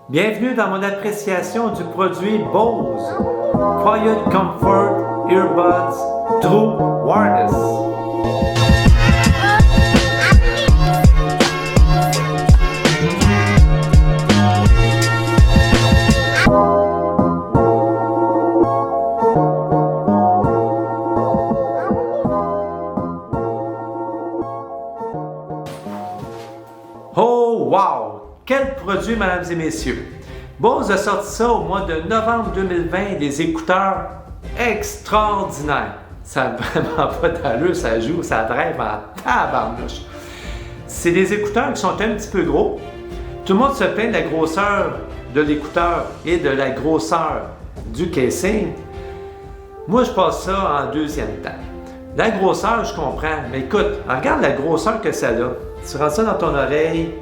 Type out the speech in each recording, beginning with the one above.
Bienvenue dans mon appréciation du produit Bose Quiet Comfort Earbuds True Wireless. Oh wow! Quel produit, mesdames et messieurs! Bose a sorti ça au mois de novembre 2020, des écouteurs extraordinaires. Ça n'a vraiment pas d'allure, ça joue, ça drive en tabarnouche. C'est des écouteurs qui sont un petit peu gros. Tout le monde se plaint de la grosseur de l'écouteur et de la grosseur du casing. Moi, je passe ça en deuxième temps. La grosseur, je comprends, mais écoute, regarde la grosseur que ça a. Tu rentres ça dans ton oreille.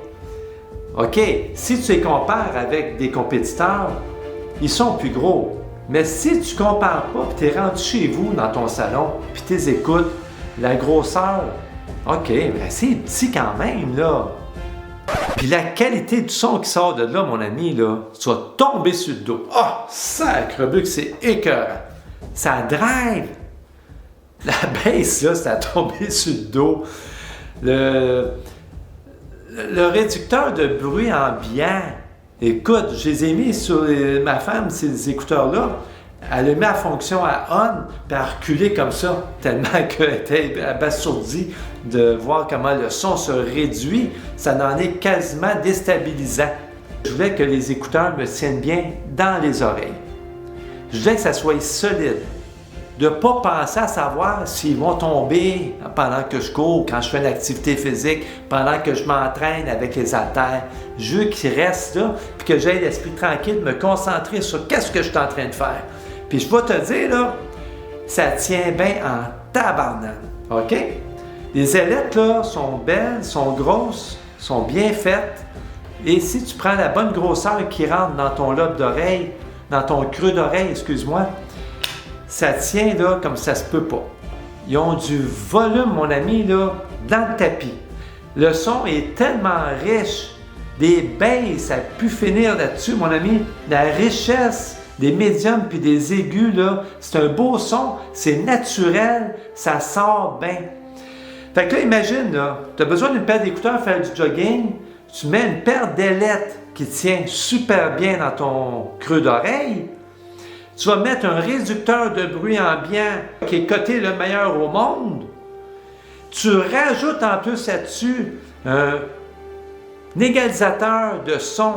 OK, si tu les compares avec des compétiteurs, ils sont plus gros. Mais si tu ne compares pas, puis tu es rendu chez vous dans ton salon, puis tu les écoutes, la grosseur, OK, mais c'est petit quand même, là. Puis la qualité du son qui sort de là, mon ami, là, tu vas tomber sur le dos. Oh, sacrebuc, c'est écœurant. Ça drive. La baisse, là, ça a tombé sur le dos. Le réducteur de bruit ambiant, écoute, je les ai mis sur ma femme, ces écouteurs-là. Elle a mis la fonction à on, puis elle a reculé comme ça, tellement qu'elle était abasourdie de voir comment le son se réduit. Ça en est quasiment déstabilisant. Je voulais que les écouteurs me tiennent bien dans les oreilles. Je voulais que ça soit solide. De ne pas penser à savoir s'ils vont tomber pendant que je cours, quand je fais une activité physique, pendant que je m'entraîne avec les haltères. Je veux qu'ils restent là, puis que j'aie l'esprit tranquille, me concentrer sur qu'est-ce que je suis en train de faire. Puis je vais te dire, là, ça tient bien en tabarnak, OK? Les ailettes, là, sont belles, sont grosses, sont bien faites. Et si tu prends la bonne grosseur qui rentre dans ton lobe d'oreille, dans ton creux d'oreille, excuse-moi, ça tient là comme ça se peut pas. Ils ont du volume, mon ami, là, dans le tapis. Le son est tellement riche. Des basses, ça a pu finir là-dessus, mon ami. La richesse des médiums puis des aigus, là, c'est un beau son, c'est naturel, ça sort bien. Fait que là, imagine, tu as besoin d'une paire d'écouteurs pour faire du jogging, tu mets une paire d'ailettes qui tient super bien dans ton creux d'oreille. Tu vas mettre un réducteur de bruit ambiant qui est coté le meilleur au monde. Tu rajoutes en plus là-dessus un égalisateur de son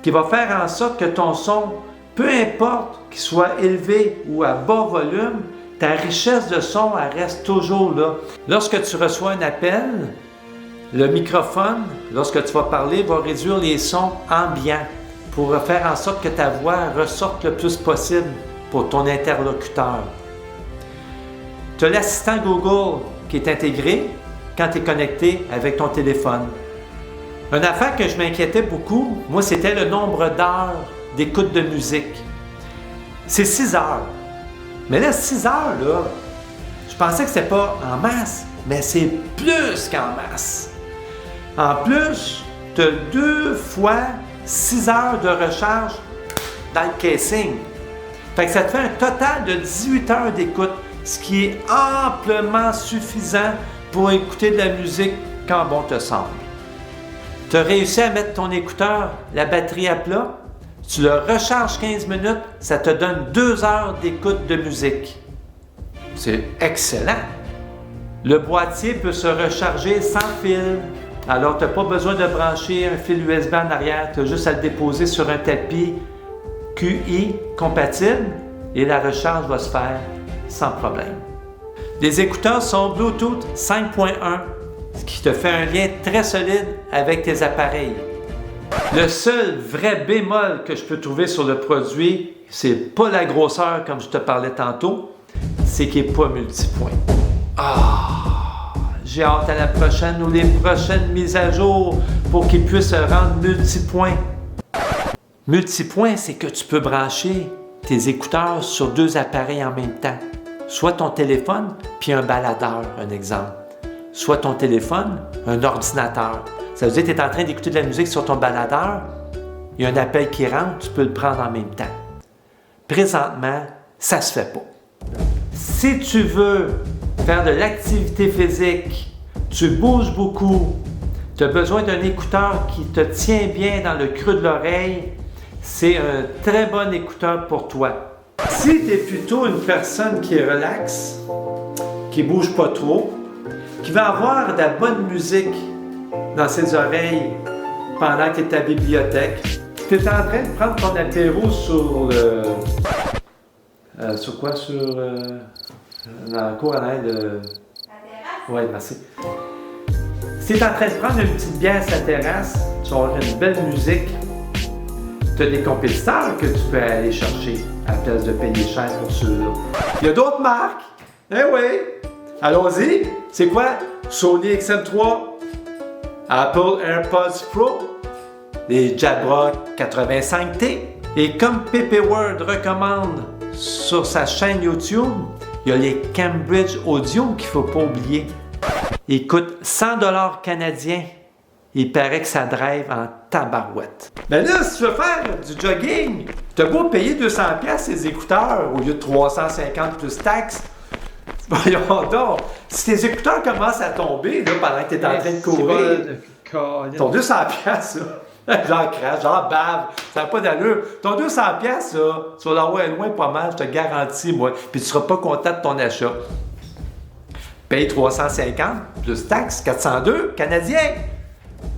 qui va faire en sorte que ton son, peu importe qu'il soit élevé ou à bas volume, ta richesse de son, elle reste toujours là. Lorsque tu reçois un appel, le microphone, lorsque tu vas parler, va réduire les sons ambiants pour faire en sorte que ta voix ressorte le plus possible pour ton interlocuteur. Tu as l'assistant Google qui est intégré quand tu es connecté avec ton téléphone. Une affaire que je m'inquiétais beaucoup, moi, c'était le nombre d'heures d'écoute de musique. C'est 6 heures. Mais là, 6 heures, là, je pensais que c'était pas en masse, mais c'est plus qu'en masse. En plus, tu as 2 fois 6 heures de recharge dans le casing. Fait que ça te fait un total de 18 heures d'écoute, ce qui est amplement suffisant pour écouter de la musique quand bon te semble. Tu as réussi à mettre ton écouteur, la batterie à plat, tu le recharges 15 minutes, ça te donne 2 heures d'écoute de musique. C'est excellent! Le boîtier peut se recharger sans fil. Alors, tu n'as pas besoin de brancher un fil USB en arrière, tu as juste à le déposer sur un tapis QI compatible et la recharge va se faire sans problème. Les écouteurs sont Bluetooth 5.1, ce qui te fait un lien très solide avec tes appareils. Le seul vrai bémol que je peux trouver sur le produit, c'est pas la grosseur comme je te parlais tantôt, c'est qu'il n'est pas multipoint. J'ai hâte à la prochaine ou les prochaines mises à jour pour qu'ils puissent se rendre multipoint. Multipoint, c'est que tu peux brancher tes écouteurs sur 2 appareils en même temps. Soit ton téléphone, puis un baladeur, un exemple. Soit ton téléphone, un ordinateur. Ça veut dire que tu es en train d'écouter de la musique sur ton baladeur, il y a un appel qui rentre, tu peux le prendre en même temps. Présentement, ça ne se fait pas. Si tu veux faire de l'activité physique, tu bouges beaucoup, tu as besoin d'un écouteur qui te tient bien dans le creux de l'oreille, c'est un très bon écouteur pour toi. Si tu es plutôt une personne qui est relaxe, qui ne bouge pas trop, qui va avoir de la bonne musique dans ses oreilles pendant que tu es à la bibliothèque, tu es en train de prendre ton apéro sur le... sur quoi? Dans le cours en aide de... La terrasse? Oui, merci. Si tu es en train de prendre une petite bière sur la terrasse, tu vas avoir une belle musique, tu as des compétiteurs que tu peux aller chercher à la place de payer cher pour ceux-là. Il y a d'autres marques. Eh oui! Allons-y! C'est quoi? Sony XM3, Apple AirPods Pro, les Jabra 85T. Et comme Pépé Word recommande sur sa chaîne YouTube, il y a les Cambridge Audio qu'il ne faut pas oublier. Ils coûtent 100 $ canadiens. Il paraît que ça drive en tabarouette. Mais là, si tu veux faire du jogging, tu as beau payer 200$ ces écouteurs au lieu de 350 plus taxes. Voyons donc, si tes écouteurs commencent à tomber là, pendant que tu es en train de courir, ton 200$, là, j'en crache, j'en bave, ça n'a pas d'allure. Ton 200$, là, tu vas l'avoir loin pas mal, je te garantis, moi. Puis tu ne seras pas content de ton achat. Paye 350 plus taxes, 402 canadiens.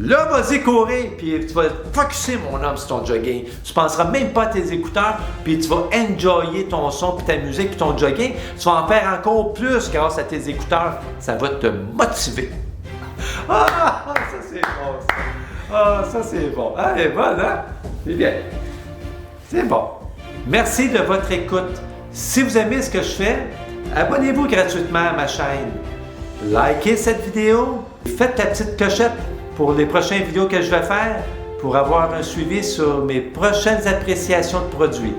Là, vas-y courir, puis tu vas te focusser, mon homme, sur ton jogging. Tu ne penseras même pas à tes écouteurs, puis tu vas enjoyer ton son, puis ta musique, puis ton jogging. Tu vas en faire encore plus grâce à tes écouteurs. Ça va te motiver. Ah, ça c'est bon, ça. Ah, ça c'est bon. Ah, elle est bonne, hein? C'est bien. C'est bon. Merci de votre écoute. Si vous aimez ce que je fais, abonnez-vous gratuitement à ma chaîne. Likez cette vidéo. Faites ta petite clochette pour les prochaines vidéos que je vais faire pour avoir un suivi sur mes prochaines appréciations de produits.